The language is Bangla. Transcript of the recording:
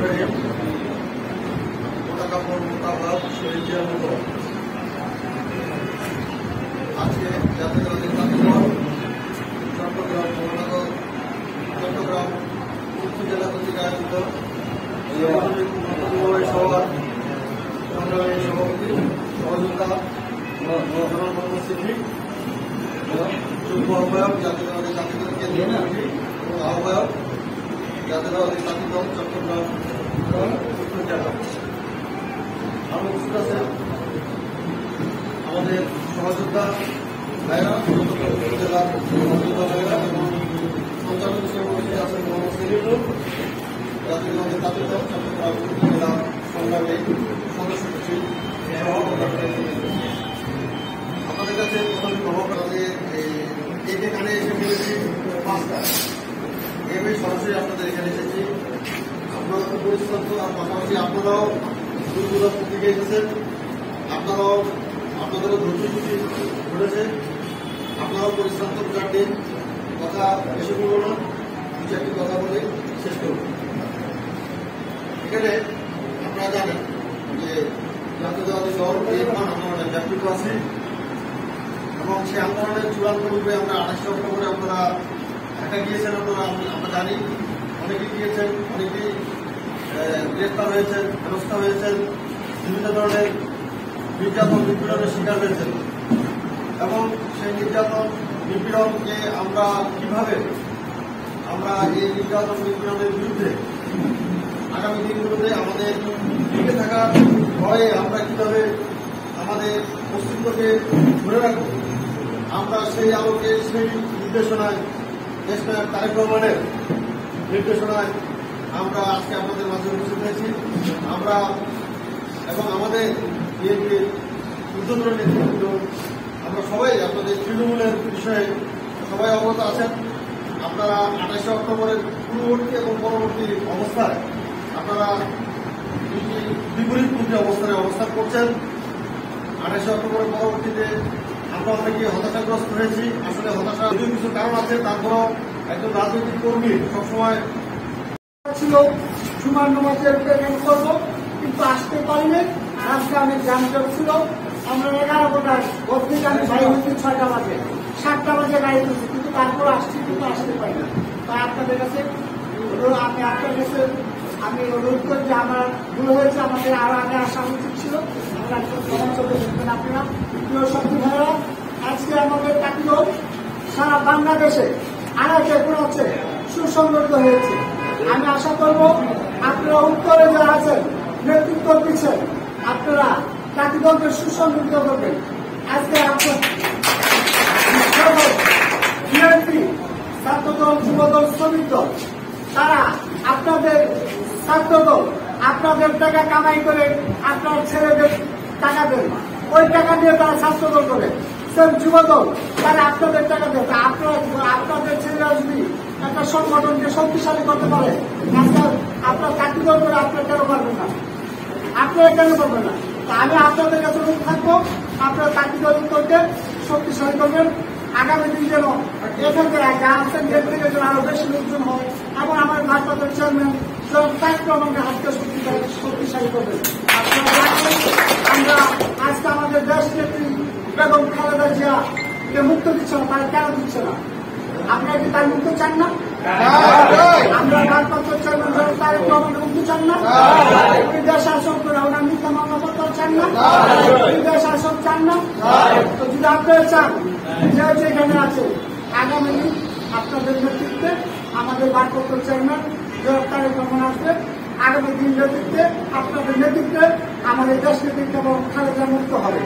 রহিম পতাকা মোতাবাক শহীদ জিয়ার মতো আজকে জাতীয়তাবাদী ছাত্র দল চট্টগ্রাম মহানগর চট্টগ্রাম উত্তর জেলা কর্তৃক আয়োজিত সভার সংগ্রামী সভাপতি সহযোগিতা মোহাম্মদ সিদ্দিক যুগ্ম আহ্বায়ক জাতীয়তাবাদী ছাত্র দল কেন্দ্রীয় কমিটি এবং আহ্বায়ক জাতীয়তাবাদী ছাত্র দল চট্টগ্রাম উত্তর জেলা। আরো উপস্থিত আছেন আমাদের সহযোদ্ধা ভাইরা জেলার সহযোদ্ধা ভাইরা এবং সঞ্চালক হিসেবে উপস্থিত আছেন মোহাম্মদ সেলিমুল জাতীয়তাবাদী ছাত্র দল চট্টগ্রাম উত্তর জেলা সংগ্রামী সদস্য সচিব সহ আপনাদের কাছে প্রথমে খবর আমাদের এখানে এসে পেরেছি 5টা এভাবে সরাসরি আপনাদের এখানে এসেছি। আপনারা খুব পরিশ্রান্ত আর পাশাপাশি আপনারাও দূর দূরান্ত থেকে এসেছেন, আপনারাও আপনাদেরও ধৈর্য সূচি ঘটেছে, আপনারাও পরিশ্রান্ত দিন কথা বেশি বলবো না, দু চারটি কথা বলে শেষ করব। এখানে আপনারা জানেন যে জাতীয়তাবাদী দল আন্দোলনের ব্যক্তিত্ব আছে এবং সেই আন্দোলনের চূড়ান্ত রূপে আমরা 28 অক্টোবরে আপনারা ঢাকা গিয়েছেন, আমরা জানি অনেকেই গিয়েছেন, অনেকেই গ্রেফতার হয়েছেন, হেনস্থা হয়েছেন, বিভিন্ন ধরনের নির্যাতন নিপীড়নের শিকার হয়েছেন এবং সেই নির্যাতন নিপীড়নকে আমরা কিভাবে এই নির্যাতন নিপীড়নের বিরুদ্ধে আগামী দিনগুলোতে আমাদের টিকে থাকার ভয়ে আমরা কিভাবে আমাদের অস্তিত্বকে ধরে রাখবো, আমরা সেই আলোকে সেই নির্দেশনায় দেশনায়ক তারেক রহমানের নির্দেশনায় আমরা আজকে আপনাদের মাঝে উপস্থিত হয়েছি। আমরা এবং আমাদের বিএনপির ঊর্ধ্বতন নেতৃত্ব আমরা সবাই আপনাদের তৃণমূলের বিষয়ে সবাই অবগত আছেন। আপনারা 28 অক্টোবরের পূর্ববর্তী এবং পরবর্তী অবস্থায় আপনারা বিপরীতমুখী অবস্থান করছেন। 28 অক্টোবরের পরবর্তীতে আমরা অনেকে হতাশাগ্রস্ত হয়েছি। আসলে হতাশা কিছু কারণ আছে, তারপরও একজন রাজনৈতিক কর্মী সবসময় ছিল জুমার নামাজের পেমেন্ট করবো, কিন্তু আসতে পারিনি। আজকে অনেক যানজট ছিল। আমরা 11টায় ভর্তি গাড়ি বাড়ি হচ্ছে 6টা বাজে, 7টা বাজে গাড়ি তুলছি, কিন্তু তারপর আসছি, কিন্তু আসতে পারি না। তাই আপনাদের কাছে আমি অনুরোধ করি যে আমার ভুল হয়েছে, আমাদের আরো আগে আসা উচিত ছিল। আমরা চলে দেখবেন আপনারা প্রিয় শক্তি ভাইরা। আজকে আমাদের কাটিও সারা বাংলাদেশে আড়াইটে হচ্ছে সুসংগঠিত হয়েছে। আমি আশা করব আপনারা উত্তরে যারা আছেন, নেতৃত্ব দিচ্ছেন, আপনারা জাতিদলকে সুসংগঠিত করবেন। আজকে বিএনপি, ছাত্রদল, যুবদল, শ্রমিক দল, তারা আপনাদের ছাত্রদল আপনাদের টাকা কামাই করে আপনার ছেলেদের টাকা দেন, ওই টাকা দিয়ে তারা ছাত্রদল করে। যুবদল তারা আপনাদের টাকা দেয়, আপনাদের ছেলেরা যদি একটা সংগঠনকে শক্তিশালী করতে পারে, আপনার জাতীয়দল করে আপনারা কেন পারবেন না? আপনারা কেন পারবেন না? আমি আপনাদের কাছে অনুরোধ থাকবো, আপনারা জাতীয়দল করতে শক্তিশালী করবেন। আগামী দিন যেন এখান থেকে যা আছেন এর থেকে যেন আরো বেশি লোকজন হয় এবং আমার ভারপ্রাপ্ত চেয়ারম্যান আমাকে হাতকে শক্তিশালী করবেন। আমরা আজকে আমাদের দেশ নেত্রী বেগম খালেদা জিয়াকে মুক্ত দিচ্ছে না, তারা কেন দিচ্ছে না? আপনারা কি তার মুক্ত চান না? আমরা ভারপ্রাপ্ত চেয়ারম্যান তারেক রহমানের মুক্ত চান না? দেশ শাসক করে ওনার মিথ্যা মামলা করতে চান না? দেশ শাসক চান না? তো যদি আপনারা চান, যেখানে আছে আগামী দিন আপনাদের নেতৃত্বে আমাদের ভারপ্রাপ্ত চেয়ারম্যান তারেক রহমান আসবে, আগামী দিন নেতৃত্বে আপনাদের নেতৃত্বে আমাদের দেশ নেতৃত্ব এবং খালেদা মুক্ত হবে।